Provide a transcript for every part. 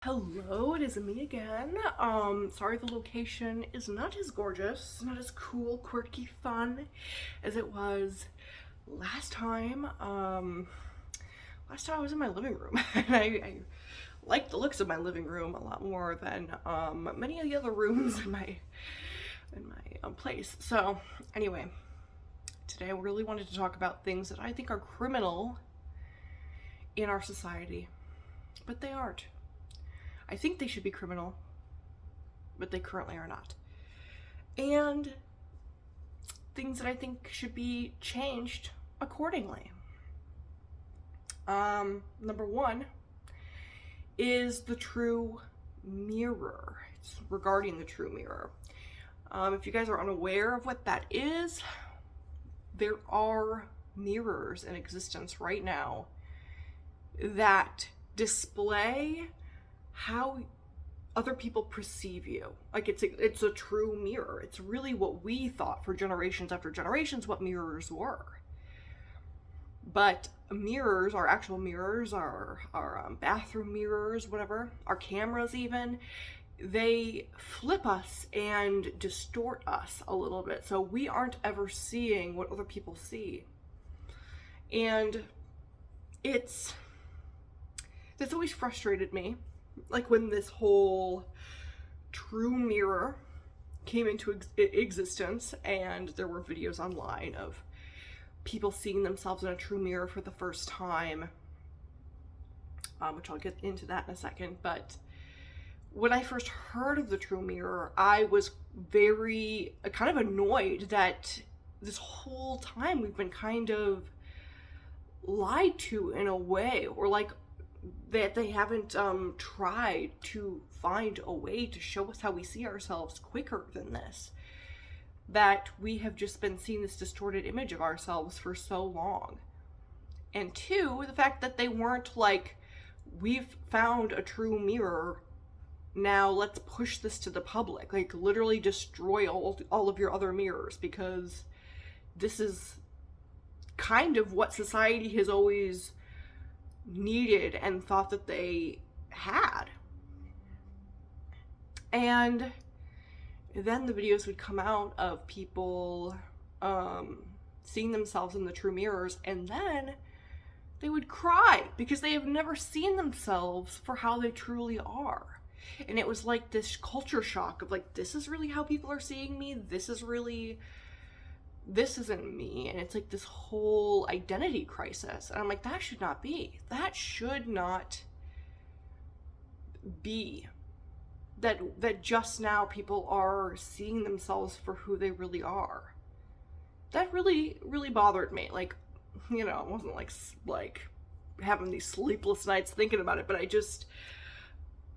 Hello, it is me again. Sorry the location is not as gorgeous, not as cool, quirky, fun as it was last time. Last time I was in my living room, and I like the looks of my living room a lot more than many of the other rooms in my place. So, anyway, today I really wanted to talk about things that I think are criminal in our society, but they aren't. I think they should be criminal, but they currently are not. And things that I think should be changed accordingly. Number one is the true mirror. It's regarding the true mirror. If you guys are unaware of what that is, there are mirrors in existence right now that display how other people perceive you. Like it's a true mirror. It's really what we thought for generations after generations what mirrors were. But mirrors, our actual mirrors, our bathroom mirrors, whatever, our cameras even, they flip us and distort us a little bit. So we aren't ever seeing what other people see. And that's always frustrated me. Like when this whole true mirror came into existence and there were videos online of people seeing themselves in a true mirror for the first time, which I'll get into that in a second. But when I first heard of the true mirror, I was very kind of annoyed that this whole time we've been kind of lied to in a way, or like that they haven't tried to find a way to show us how we see ourselves quicker than this. That we have just been seeing this distorted image of ourselves for so long. And two, the fact that they weren't like, we've found a true mirror, now let's push this to the public. Like literally destroy all of your other mirrors, because this is kind of what society has always needed and thought that they had. And then the videos would come out of people seeing themselves in the true mirrors, and then they would cry because they have never seen themselves for how they truly are. And it was like this culture shock of like, this is really how people are seeing me, this isn't me. And it's like this whole identity crisis. And I'm like, that should not be. That should not be. That just now people are seeing themselves for who they really are. That really, really bothered me. Like, you know, it wasn't like having these sleepless nights thinking about it, but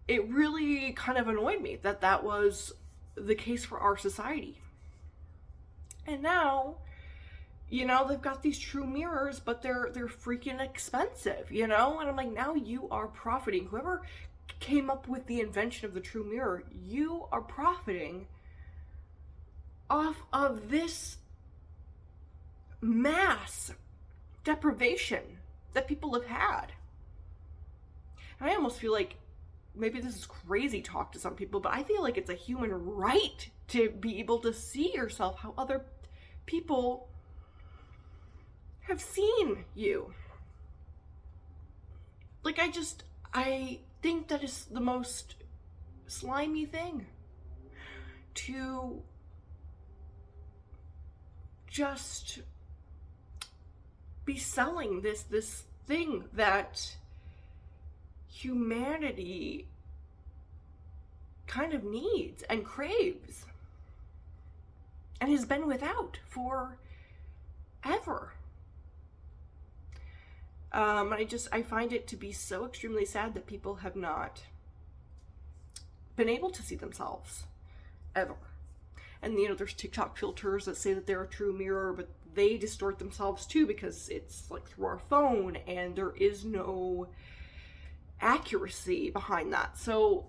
it really kind of annoyed me that was the case for our society. And now, you know, they've got these true mirrors, but they're freaking expensive, you know? And I'm like, now you are profiting. Whoever came up with the invention of the true mirror, you are profiting off of this mass deprivation that people have had. And I almost feel like maybe this is crazy talk to some people, but I feel like it's a human right to be able to see yourself how other people have seen you. Like, I think that is the most slimy thing, to just be selling this thing that humanity kind of needs and craves and has been without for ever. I find it to be so extremely sad that people have not been able to see themselves ever. And you know, there's TikTok filters that say that they're a true mirror, but they distort themselves too, because it's like through our phone and there is no accuracy behind that. So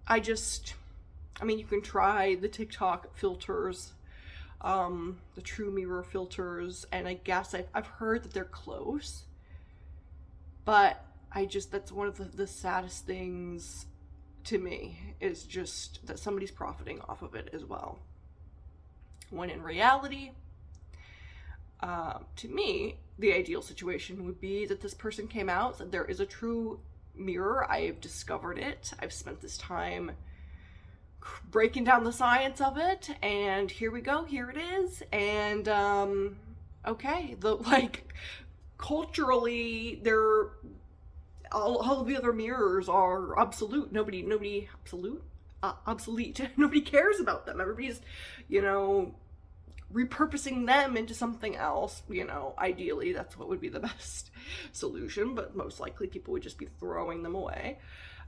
you can try the TikTok filters, the true mirror filters, and I guess I've heard that they're close, but that's one of the saddest things to me, is just that somebody's profiting off of it as well. When in reality, to me, the ideal situation would be that this person came out, said there is a true mirror, I've discovered it, I've spent this time breaking down the science of it, and here we go, here it is, and okay, culturally, all of the other mirrors are obsolete. Nobody obsolete. Nobody cares about them. Everybody's, repurposing them into something else. Ideally, that's what would be the best solution, but most likely people would just be throwing them away.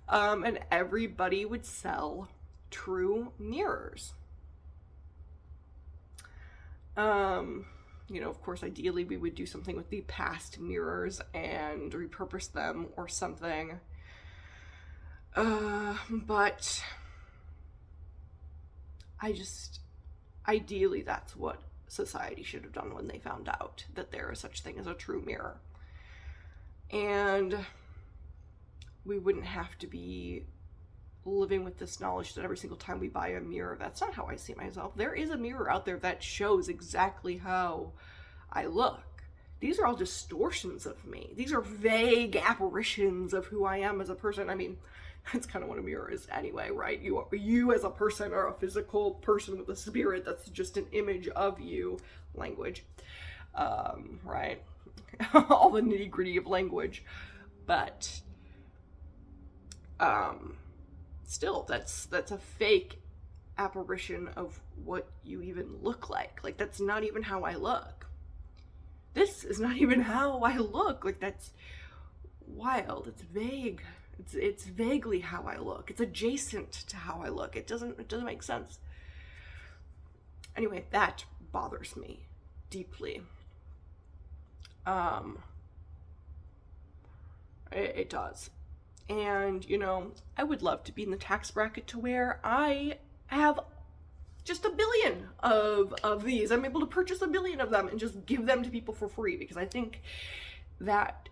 And everybody would sell true mirrors. Of course, ideally we would do something with the past mirrors and repurpose them or something. But ideally that's what society should have done when they found out that there is such thing as a true mirror. And we wouldn't have to be living with this knowledge that every single time we buy a mirror, that's not how I see myself. There is a mirror out there that shows exactly how I look. These are all distortions of me. These are vague apparitions of who I am as a person. I mean, that's kind of what a mirror is anyway, right? You as a person are a physical person with a spirit that's just an image of you. Language, right? All the nitty-gritty of language. But still, that's a fake apparition of what you even look like. Like, that's not even how I look. This is not even how I look. Like, that's wild. It's vague. It's vaguely how I look. It's adjacent to how I look. It doesn't make sense. Anyway, that bothers me deeply. It does. And, I would love to be in the tax bracket to where I have just 1 billion of these. I'm able to purchase 1 billion of them and just give them to people for free, because I think that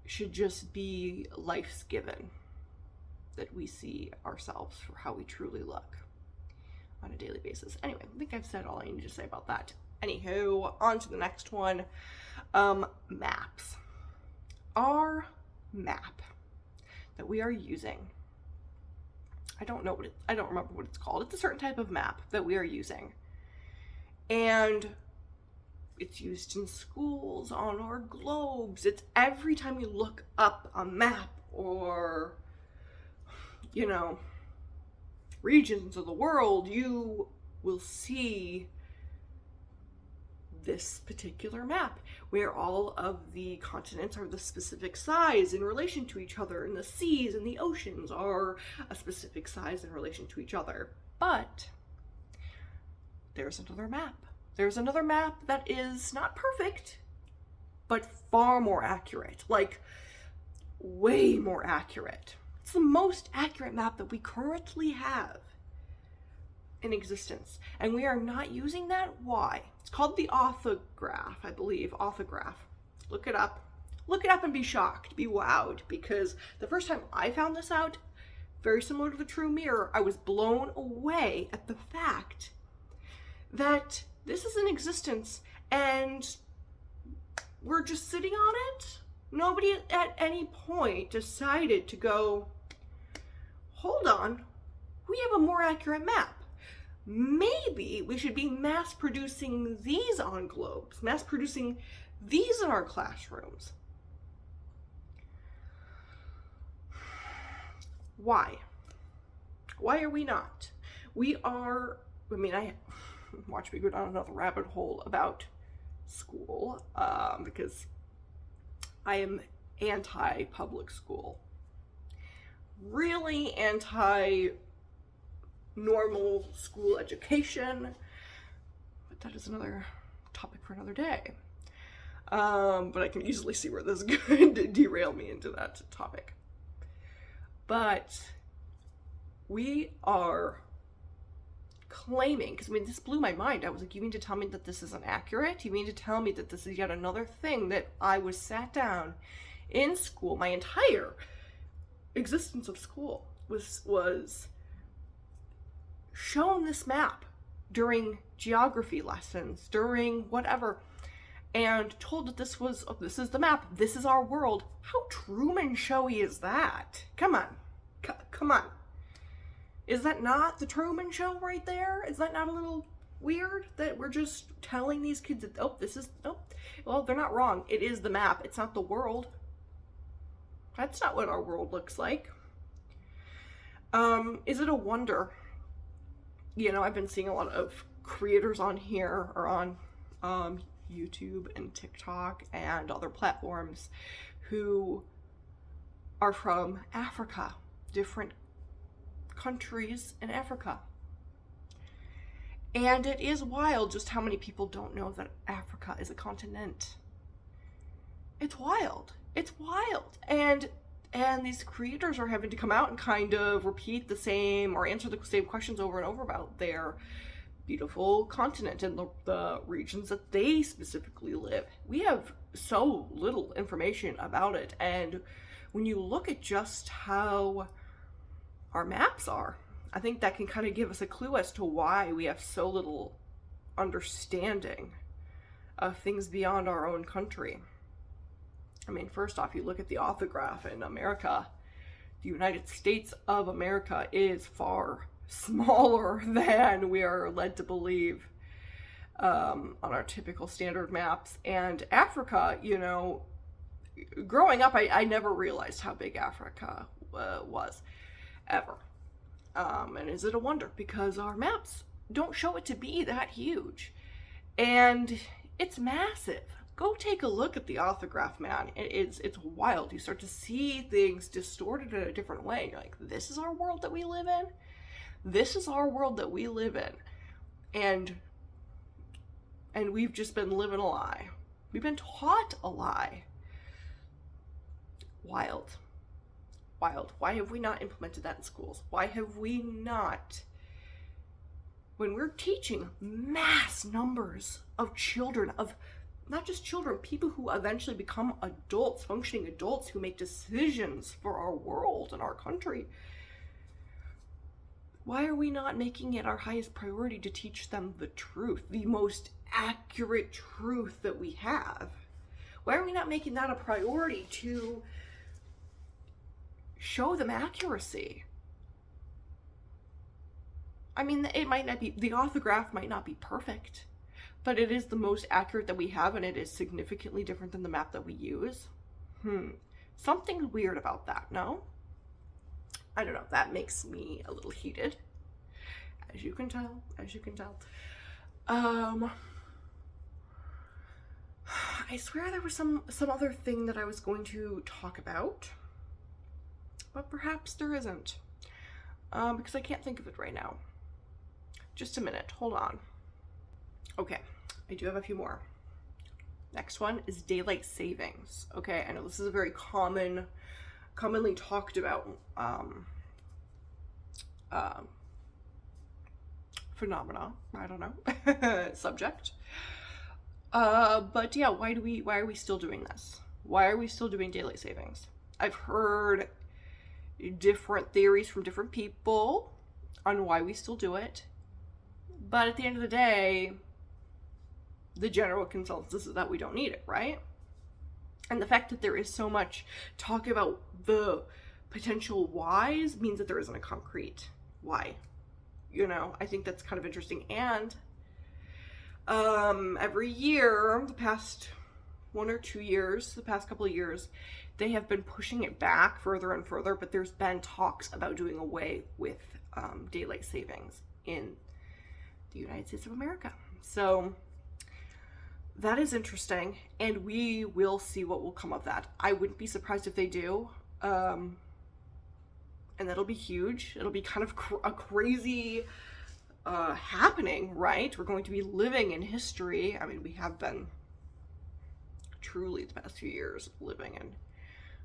should just be life's given, that we see ourselves for how we truly look on a daily basis. Anyway, I think I've said all I need to say about that. Anywho, on to the next one. Maps. Our map that we are using, I don't remember what it's called. It's a certain type of map that we are using. And it's used in schools, on our globes. It's every time you look up a map or, regions of the world, you will see this particular map where all of the continents are the specific size in relation to each other, and the seas and the oceans are a specific size in relation to each other. But there's another map. There's another map that is not perfect, but far more accurate. Like, way more accurate. It's the most accurate map that we currently have in existence. And we are not using that. Why? It's called the orthograph, I believe. Orthograph. Look it up. Look it up and be shocked. Be wowed. Because the first time I found this out, very similar to the true mirror, I was blown away at the fact that this is in existence and we're just sitting on it. Nobody at any point decided to go, hold on, we have a more accurate map. Maybe we should be mass producing these on globes, mass producing these in our classrooms. Why? Why are we not? Watch me go down another rabbit hole about school, because I am anti-public school. Really anti-normal school education, but that is another topic for another day. But I can easily see where this is going to derail me into that topic. But we are claiming, because this blew my mind. I was like, you mean to tell me that this isn't accurate? You mean to tell me that this is yet another thing that I was sat down in school, my entire existence of school was shown this map during geography lessons, during whatever, and told that this is the map, this is our world. How Truman Showy is that? Come on. Come on. Is that not the Truman Show right there? Is that not a little weird that we're just telling these kids that, well, they're not wrong. It is the map. It's not the world. That's not what our world looks like. Is it a wonder? You know, I've been seeing a lot of creators on here or on YouTube and TikTok and other platforms who are from Africa, different countries in Africa. And it is wild just how many people don't know that Africa is a continent. It's wild. It's wild. And these creators are having to come out and kind of repeat the same or answer the same questions over and over about their beautiful continent and the regions that they specifically live. We have so little information about it. And when you look at just how our maps are, I think that can kind of give us a clue as to why we have so little understanding of things beyond our own country. I mean, first off, you look at the orthograph in America. The United States of America is far smaller than we are led to believe on our typical standard maps. And Africa, you know, growing up, I never realized how big Africa was, ever. And is it a wonder? Because our maps don't show it to be that huge. And it's massive. Go take a look at the orthograph, man. It's wild. You start to see things distorted in a different way. You're like, this is our world that we live in? This is our world that we live in. And we've just been living a lie. We've been taught a lie. Wild. Wild. Why have we not implemented that in schools? Why have we not? When we're teaching mass numbers of children, of not just children, people who eventually become adults, functioning adults who make decisions for our world and our country, why are we not making it our highest priority to teach them the truth, the most accurate truth that we have? Why are we not making that a priority to show them accuracy? I mean, it might not be, the orthograph might not be perfect, but it is the most accurate that we have, and it is significantly different than the map that we use. Something weird about that, no? I don't know, that makes me a little heated, as you can tell. I swear there was some other thing that I was going to talk about, but perhaps there isn't, because I can't think of it right now. Just a minute, hold on. Okay, I do have a few more. Next one is daylight savings. Okay, I know this is a very commonly talked about phenomena. I don't know, subject. But yeah, why are we still doing this? Why are we still doing daylight savings? I've heard different theories from different people on why we still do it. But at the end of the day, the general consensus is that we don't need it, right? And the fact that there is so much talk about the potential whys means that there isn't a concrete why. You know, I think that's kind of interesting. And every year, the past 1 or 2 years, the past couple of years, they have been pushing it back further and further, but there's been talks about doing away with daylight savings in the United States of America. So that is interesting, and we will see what will come of that. I wouldn't be surprised if they do, and that'll be huge. It'll be kind of a crazy happening, right? We're going to be living in history. I mean, we have been truly the past few years living in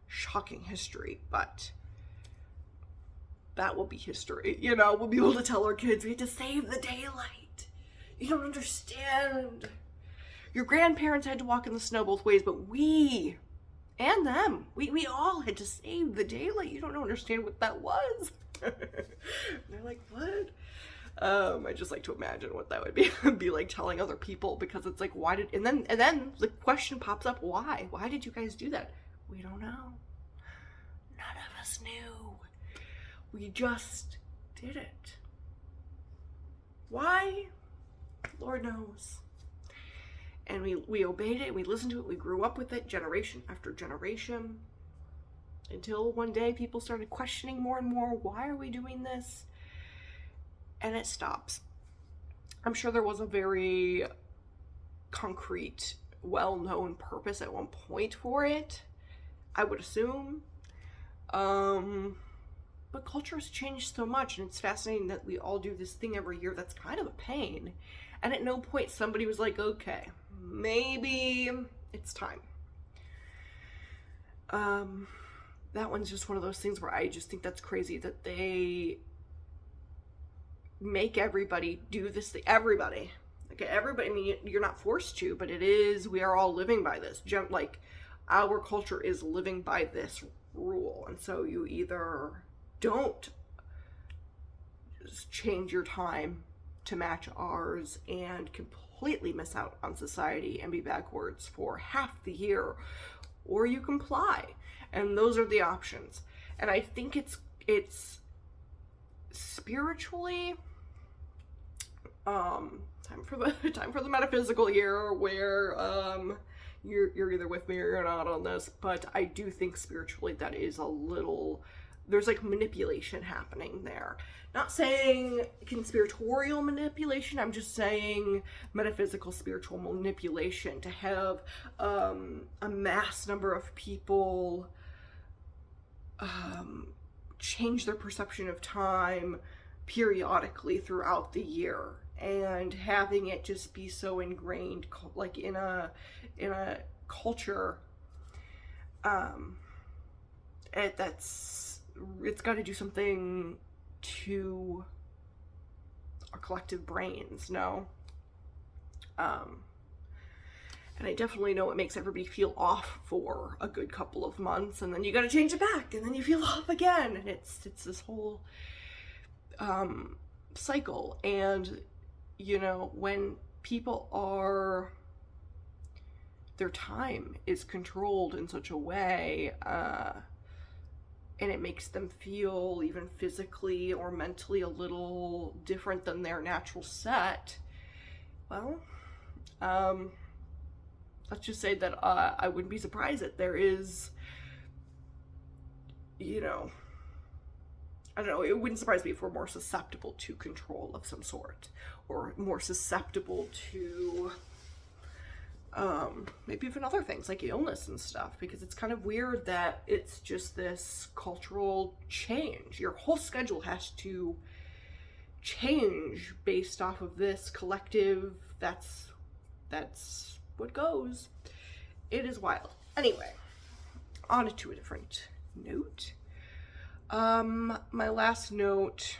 shocking history, but that will be history. You know, we'll be able to tell our kids we had to save the daylight. You don't understand. Your grandparents had to walk in the snow both ways, but we And them. We all had to save the daylight. You don't understand what that was. They're like, what? I just like to imagine what that would be like telling other people, because it's like, why did, and then the question pops up, why did you guys do that? We don't know. None of us knew. We just did it. Why? Lord knows. And we obeyed it, we listened to it, we grew up with it generation after generation, until one day people started questioning more and more, why are we doing this? And it stops. I'm sure there was a very concrete, well-known purpose at one point for it, I would assume. But culture has changed so much, and it's fascinating that we all do this thing every year that's kind of a pain. And at no point somebody was like, okay, maybe it's time. That one's just one of those things where I just think that's crazy that they make everybody do this thing. Everybody. Okay, everybody, I mean, you're not forced to, but it is, we are all living by this. Like, our culture is living by this rule. And so you either don't just change your time to match ours and completely miss out on society and be backwards for half the year, or you comply. And those are the options. And I think it's spiritually time for the metaphysical year, where you're either with me or you're not on this, but I do think spiritually that is a little, there's like manipulation happening there. Not saying conspiratorial manipulation, I'm just saying metaphysical spiritual manipulation, to have a mass number of people change their perception of time periodically throughout the year, and having it just be so ingrained, like in a culture, it's got to do something to our collective brains, no? And I definitely know it makes everybody feel off for a good couple of months, and then you got to change it back, and then you feel off again, and it's this whole cycle. And you know, when people are, their time is controlled in such a way, and it makes them feel even physically or mentally a little different than their natural set, well, let's just say that I wouldn't be surprised that there is, you know, I don't know, it wouldn't surprise me if we're more susceptible to control of some sort, or more susceptible to maybe even other things like illness and stuff, because it's kind of weird that it's just this cultural change. Your whole schedule has to change based off of this collective, that's what goes. It is wild. Anyway, on to a different note. My last note,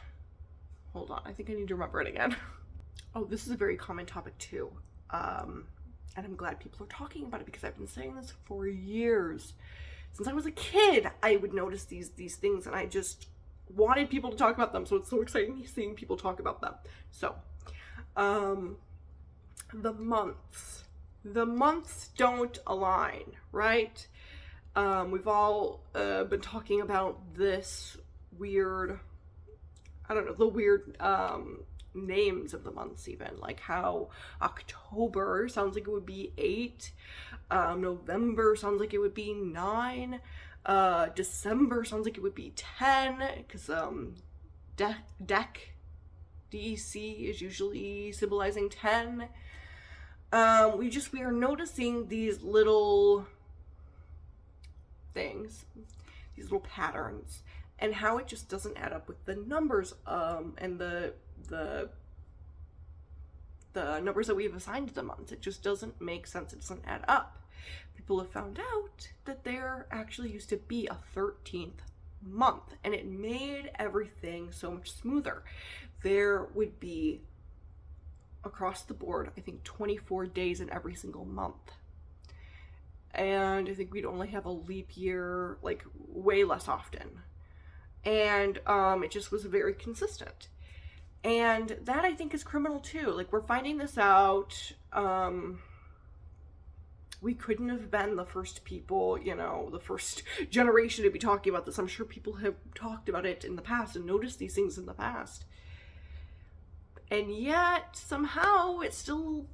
hold on, I think I need to remember it again. Oh, this is a very common topic too. And I'm glad people are talking about it, because I've been saying this for years. Since I was a kid, I would notice these things, and I just wanted people to talk about them. So it's so exciting seeing people talk about them. So, the months don't align, right? We've all been talking about this weird, I don't know, the weird names of the months, even like how October sounds like it would be 8, November sounds like it would be 9, December sounds like it would be 10, because DEC is usually symbolizing 10. We are noticing these little things, these little patterns, and how it just doesn't add up with the numbers, and the numbers that we've assigned to the months. It just doesn't make sense. It doesn't add up. People have found out that there actually used to be a 13th month, and it made everything so much smoother. There would be, across the board, I think 24 days in every single month. and I think we'd only have a leap year like way less often. And it just was very consistent. And that I think is criminal too. Like, we're finding this out. We couldn't have been the first people, you know, the first generation to be talking about this. I'm sure people have talked about it in the past and noticed these things in the past. And yet, somehow, it still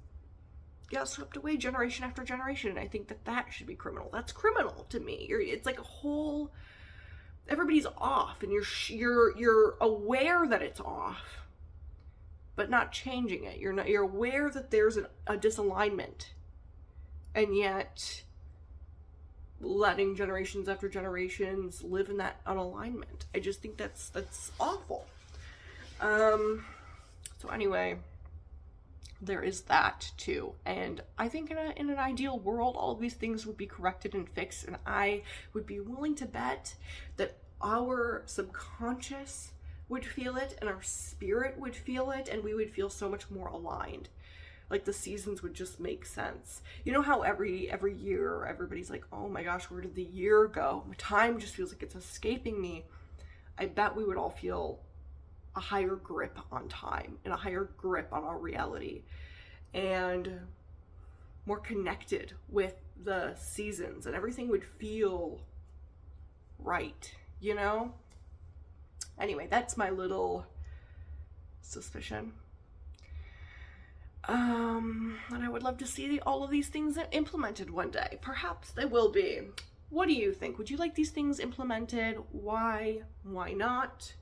got swept away generation after generation. And I think that that should be criminal. That's criminal to me. It's like a whole... Everybody's off, and you're aware that it's off, but not changing it. You're aware that there's a disalignment, and yet letting generations after generations live in that unalignment. I just think that's awful. So anyway, there is that too. And I think in an ideal world, all of these things would be corrected and fixed, and I would be willing to bet that our subconscious would feel it and our spirit would feel it, and we would feel so much more aligned. Like, the seasons would just make sense. You know how every year everybody's like, oh my gosh, where did the year go? Time just feels like it's escaping me. I bet we would all feel a higher grip on time and a higher grip on our reality, and more connected with the seasons, and everything would feel right, you know? Anyway, that's my little suspicion. And I would love to see all of these things implemented one day. Perhaps they will be. What do you think? Would you like these things implemented? Why? Why not?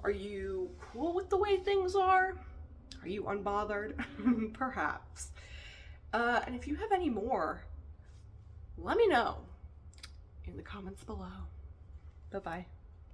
Are you cool with the way things are? Are you unbothered? Perhaps. And if you have any more, let me know in the comments below. Bye-bye.